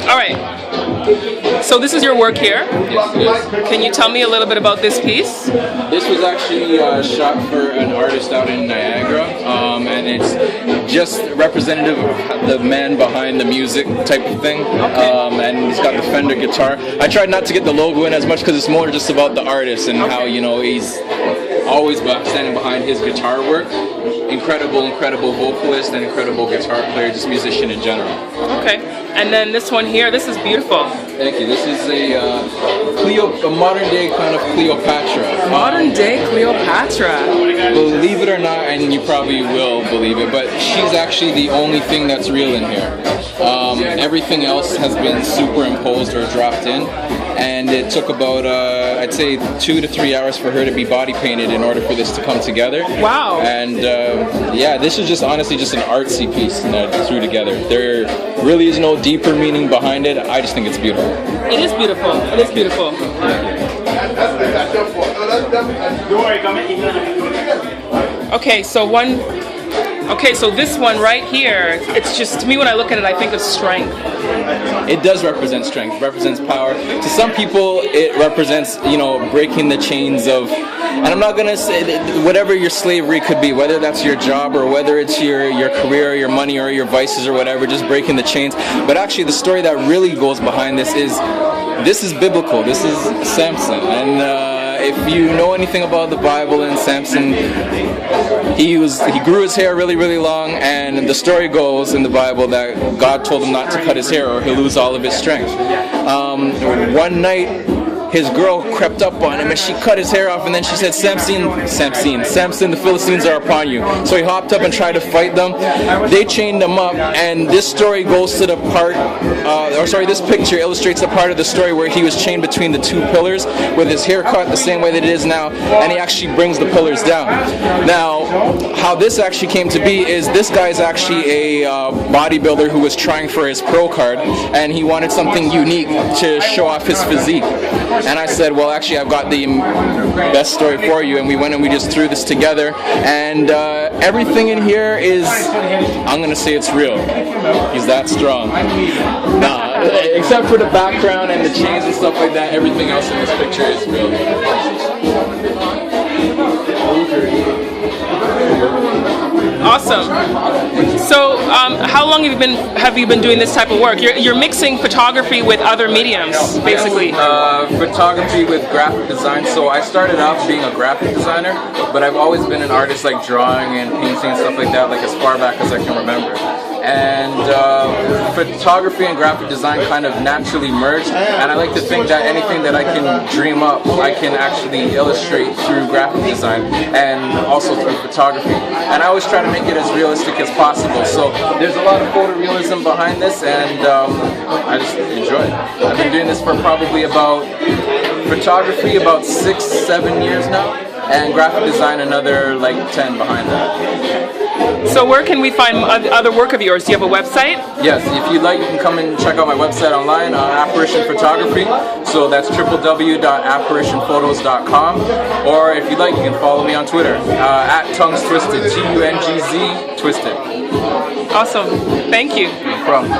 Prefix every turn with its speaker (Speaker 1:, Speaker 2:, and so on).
Speaker 1: All right. So this is your work here.
Speaker 2: Yes, it is.
Speaker 1: Can you tell me a little bit about this piece?
Speaker 2: This was actually shot for an artist out in Niagara, and it's just representative of the man behind the music type of thing. And he's got the Fender guitar. I tried not to get the logo in as much because it's more just about the artist and how, you know, he's always standing behind his guitar work. Incredible vocalist and incredible guitar player, just musician in general.
Speaker 1: Okay. And then this one here, this is beautiful.
Speaker 2: Thank you. This is a modern day kind of Cleopatra.
Speaker 1: Modern day Cleopatra.
Speaker 2: Believe it or not, and you probably will believe it, but she's actually the only thing that's real in here. Everything else has been superimposed or dropped in, and it took about, I'd say, 2 to 3 hours for her to be body painted in order for this to come together.
Speaker 1: Wow.
Speaker 2: And yeah, this is just honestly just an artsy piece that I threw together. There really is no deeper meaning behind it. I just think it's beautiful.
Speaker 1: It is beautiful. It is beautiful. Okay, so this one right here, it's just, to me when I look at it, I think of strength.
Speaker 2: It does represent strength. It represents power. To some people, it represents, you know, breaking the chains of, and I'm not going to say whatever your slavery could be, whether that's your job or whether it's your career or your money or your vices or whatever, just breaking the chains. But actually the story that really goes behind this is biblical. This is Samson. And if you know anything about the Bible and Samson, he grew his hair really long, and the story goes in the Bible that God told him not to cut his hair or he'll lose all of his strength. One night his girl crept up on him and she cut his hair off, and then she said, Samson, the Philistines are upon you. So he hopped up and tried to fight them. They chained him up, and this story goes to the part, this picture illustrates the part of the story where he was chained between the two pillars with his hair cut the same way that it is now, and he actually brings the pillars down. Now, how this actually came to be is this guy's actually a bodybuilder who was trying for his pro card, and he wanted something unique to show off his physique. And I said, well, actually, I've got the best story for you. And we went and we just threw this together. And everything in here is, I'm going to say it's real. He's that strong. Nah, except for the background and the chains and stuff like that, everything else in this picture is real.
Speaker 1: Awesome. So, how long have you been doing this type of work? You're mixing photography with other mediums, basically.
Speaker 2: Photography with graphic design. So I started off being a graphic designer, but I've always been an artist, like drawing and painting and stuff like that, like as far back as I can remember. And photography and graphic design kind of naturally merged, and I like to think that anything that I can dream up, I can actually illustrate through graphic design and also through photography. And I always try to make it as realistic as possible. So there's a lot of photorealism behind this, and I just enjoy it. I've been doing this for probably about 6-7 years now, and graphic design another like 10 behind that.
Speaker 1: So where can we find other work of yours? Do you have a website?
Speaker 2: Yes, if you'd like, you can come and check out my website online, Apparition Photography. So that's www.apparitionphotos.com. Or if you'd like, you can follow me on Twitter, at Tungztwisted, Tungz Twisted.
Speaker 1: Awesome. Thank you.
Speaker 2: No problem.